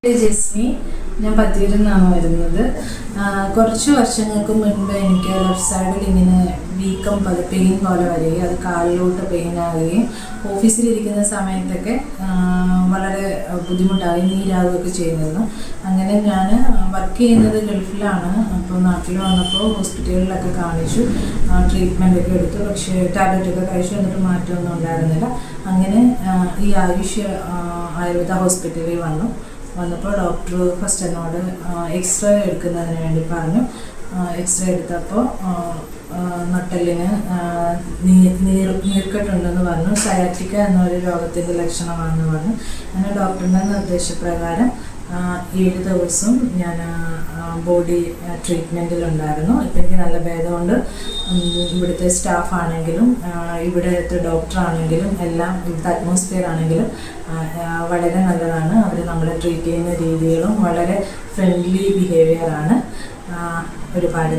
ജസ്മി, ഞാൻ പത്തിയിൽ നിന്നാണ് വരുന്നത്. കുറച്ച് വർഷങ്ങൾക്ക് മുൻപ് എനിക്ക് ലെഫ്റ്റ് സൈഡിൽ ഇങ്ങനെ വീക്കം പെയിൻ പോലെ വരികയും അത് കാലിലോട്ട് പെയിൻ ആവുകയും ഓഫീസിലിരിക്കുന്ന സമയത്തൊക്കെ വളരെ ബുദ്ധിമുട്ടാകുകയും നീരാകുകയൊക്കെ ചെയ്യുമായിരുന്നു. അങ്ങനെ ഞാൻ വർക്ക് ചെയ്യുന്നത് ഗൾഫിലാണ്. അപ്പോൾ നാട്ടിൽ വന്നപ്പോൾ ഹോസ്പിറ്റലുകളിലൊക്കെ കാണിച്ചു, ട്രീറ്റ്മെൻറ്റൊക്കെ എടുത്തു. പക്ഷേ ടാബ്ലറ്റൊക്കെ കഴിച്ചു, എന്നിട്ട് മാറ്റമൊന്നും ഉണ്ടായിരുന്നില്ല. അങ്ങനെ ഈ ആയുർവേദ ഹോസ്പിറ്റലിൽ വന്നപ്പോൾ ഡോക്ടർ ഫസ്റ്റ് എന്നോട് എക്സ്റേ എടുക്കുന്നതിന് വേണ്ടി പറഞ്ഞു. എക്സ്റേ എടുത്തപ്പോൾ നട്ടെല്ലിന് നീർക്കെട്ടുണ്ടെന്ന് പറഞ്ഞു. സയാറ്റിക്ക എന്നൊരു രോഗത്തിൻ്റെ ലക്ഷണമാണെന്ന് പറഞ്ഞു. അങ്ങനെ ഡോക്ടറിൻ്റെ നിർദ്ദേശപ്രകാരം 7 ദിവസം ഞാൻ ബോഡി ട്രീറ്റ്മെൻറ്റിലുണ്ടായിരുന്നു. ഇപ്പം എനിക്ക് നല്ല ഭേദമുണ്ട്. ഇവിടുത്തെ സ്റ്റാഫാണെങ്കിലും ഇവിടുത്തെ ഡോക്ടറാണെങ്കിലും എല്ലാം, ഇവിടുത്തെ അറ്റ്മോസ്ഫിയർ ആണെങ്കിലും വളരെ നല്ലതാണ്. അവർ നമ്മളെ ട്രീറ്റ് ചെയ്യുന്ന രീതികളും വളരെ ഫ്രണ്ട്ലി ബിഹേവിയറാണ്. ഒരുപാട്